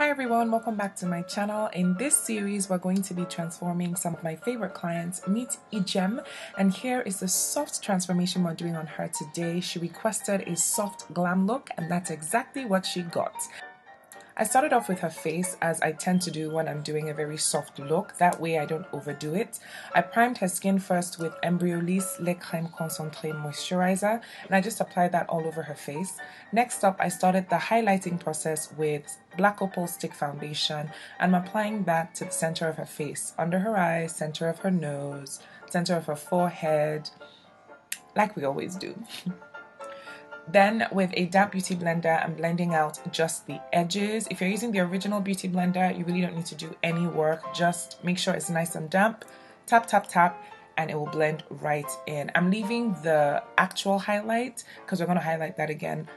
Hi everyone, welcome back to my channel. In this series, we're going to be transforming some of my favorite clients. Meet Ijem, and here is the soft transformation we're doing on her today. She requested a soft glam look, and that's exactly what she got. I started off with her face, as I tend to do when I'm doing a very soft look. That way I don't overdo it. I primed her skin first with Embryolisse Le Creme Concentré Moisturizer, and I just applied that all over her face. Next up, I started the highlighting process with Black Opal Stick Foundation, and I'm applying that to the center of her face, under her eyes, center of her nose, center of her forehead, like we always do. Then with a damp beauty blender, I'm blending out just the edges. If you're using the original beauty blender, you really don't need to do any work. Just make sure it's nice and damp. Tap, tap, tap, and it will blend right in. I'm leaving the actual highlight because we're going to highlight that again,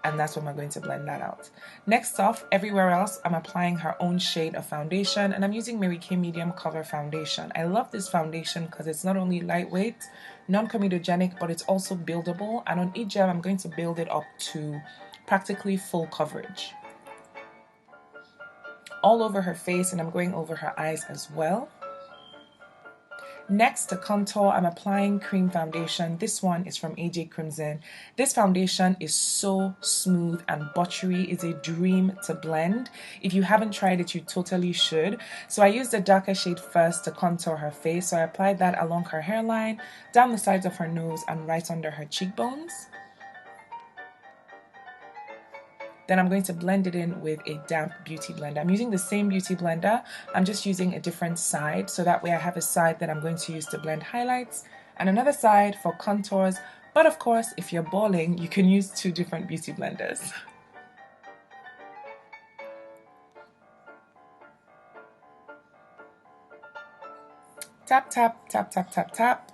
and that's when we're going to blend that out. Next off, everywhere else, I'm applying her own shade of foundation, and I'm using Mary Kay Medium Cover Foundation. I love this foundation because it's not only lightweight, non-comedogenic, but it's also buildable. And on Ijem, I'm going to build it up to practically full coverage. All over her face, and I'm going over her eyes as well. Next, to contour, I'm applying Creme foundation. This one is from AJ Crimson. This foundation is so smooth and buttery. It's a dream to blend. If you haven't tried it, you totally should. So I used the darker shade first to contour her face. So I applied that along her hairline, down the sides of her nose, and right under her cheekbones. Then I'm going to blend it in with a damp beauty blender. I'm using the same beauty blender, I'm just using a different side, so that way I have a side that I'm going to use to blend highlights and another side for contours. But of course, if you're balling, you can use two different beauty blenders. Tap, tap, tap, tap, tap, tap.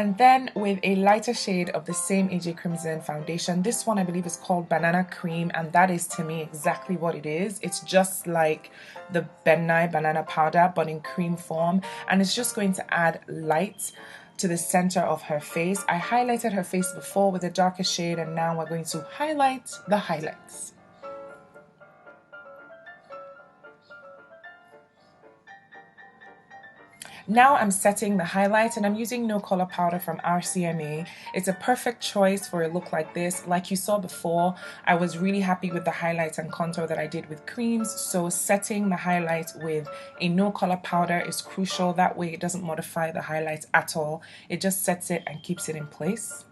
And then with a lighter shade of the same AJ Crimson foundation, this one I believe is called Banana Cream, and that is to me exactly what it is. It's just like the Nye Banana Powder, but in cream form, and it's just going to add light to the center of her face. I highlighted her face before with a darker shade, and now we're going to highlight the highlights. Now I'm setting the highlights, and I'm using No Color Powder from RCMA. It's a perfect choice for a look like this. Like you saw before, I was really happy with the highlights and contour that I did with creams, so setting the highlights with a No Color Powder is crucial. That way it doesn't modify the highlights at all. It just sets it and keeps it in place.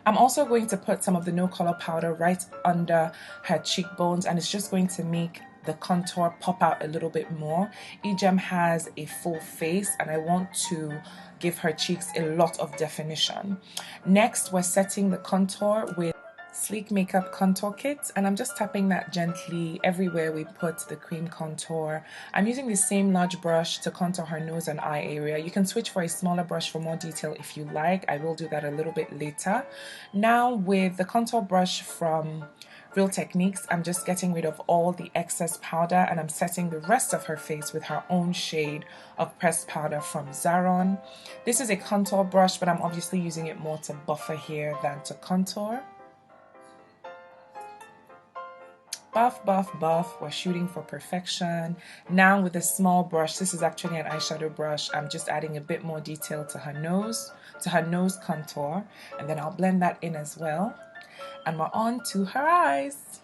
I'm also going to put some of the No Color Powder right under her cheekbones, and it's just going to make the contour pop out a little bit more. Ijem has a full face, and I want to give her cheeks a lot of definition. Next, we're setting the contour with Sleek Makeup Contour Kit, and I'm just tapping that gently everywhere we put the cream contour. I'm using the same large brush to contour her nose and eye area. You can switch for a smaller brush for more detail if you like. I will do that a little bit later. Now with the contour brush from Real Techniques, I'm just getting rid of all the excess powder, and I'm setting the rest of her face with her own shade of pressed powder from Zaron. This is a contour brush, but I'm obviously using it more to buffer here than to contour. Buff, buff, buff. We're shooting for perfection. Now with a small brush, this is actually an eyeshadow brush, I'm just adding a bit more detail to her nose contour, and then I'll blend that in as well. And we're on to her eyes.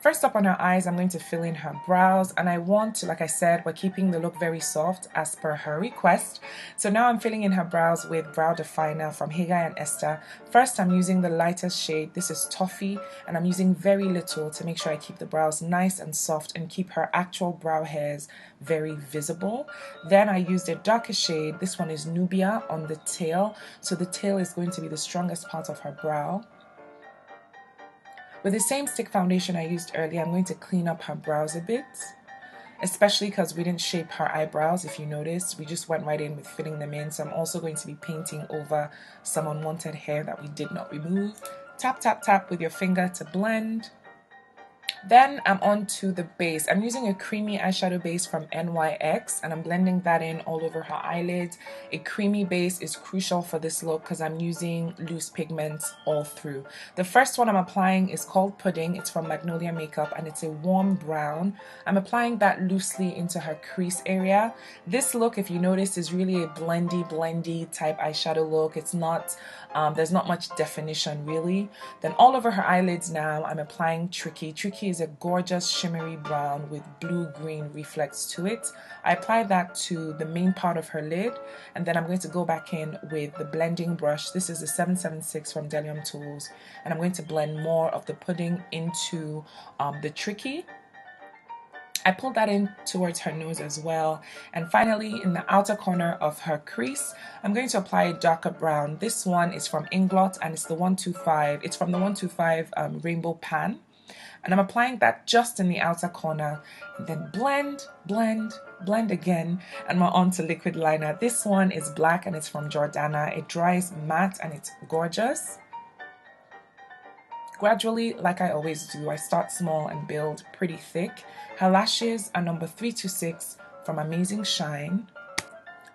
First up on her eyes, I'm going to fill in her brows, and I want to, like I said, we're keeping the look very soft as per her request. So now I'm filling in her brows with brow definer from Hegai and Esther. First, I'm using the lightest shade. This is Toffee, and I'm using very little to make sure I keep the brows nice and soft and keep her actual brow hairs very visible. Then I used a darker shade. This one is Nubia on the tail. So the tail is going to be the strongest part of her brow. With the same stick foundation I used earlier, I'm going to clean up her brows a bit, especially because we didn't shape her eyebrows. If you notice, we just went right in with filling them in. So I'm also going to be painting over some unwanted hair that we did not remove. Tap, tap, tap with your finger to blend. Then I'm on to the base. I'm using a creamy eyeshadow base from NYX and I'm blending that in all over her eyelids. A creamy base is crucial for this look because I'm using loose pigments all through. The first one I'm applying is called Pudding. It's from Magnolia Makeup and it's a warm brown. I'm applying that loosely into her crease area. This look, if you notice, is really a blendy type eyeshadow look. It's not, there's not much definition really. Then all over her eyelids now, I'm applying Tricky. Tricky is a gorgeous shimmery brown with blue-green reflex to it. I apply that to the main part of her lid, and then I'm going to go back in with the blending brush. This is the 776 from Delium Tools, and I'm going to blend more of the Pudding into the Tricky. I pulled that in towards her nose as well. And finally, in the outer corner of her crease, I'm going to apply a darker brown. This one is from Inglot and it's the 125. It's from the 125 Rainbow Pan. And I'm applying that just in the outer corner. And then blend, blend, blend again. And we're on to liquid liner. This one is black and it's from Jordana. It dries matte and it's gorgeous. Gradually, like I always do, I start small and build pretty thick. Her lashes are number 326 from Amazing Shine.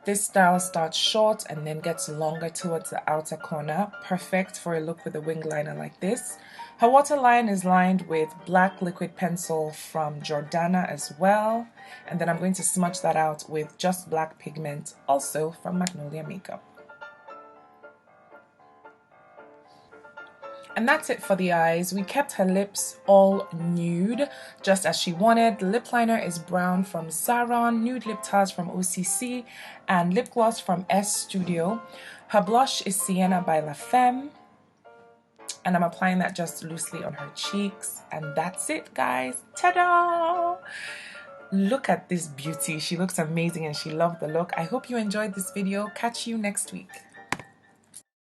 This style starts short and then gets longer towards the outer corner. Perfect for a look with a wing liner like this. Her waterline is lined with black liquid pencil from Jordana as well. And then I'm going to smudge that out with just black pigment, also from Magnolia Makeup. And that's it for the eyes. We kept her lips all nude, just as she wanted. The lip liner is brown from Zaron, nude lip tars from OCC, and lip gloss from S.Studio. Her blush is Sienna by Femme, and I'm applying that just loosely on her cheeks. And that's it, guys. Ta-da! Look at this beauty. She looks amazing and she loved the look. I hope you enjoyed this video. Catch you next week.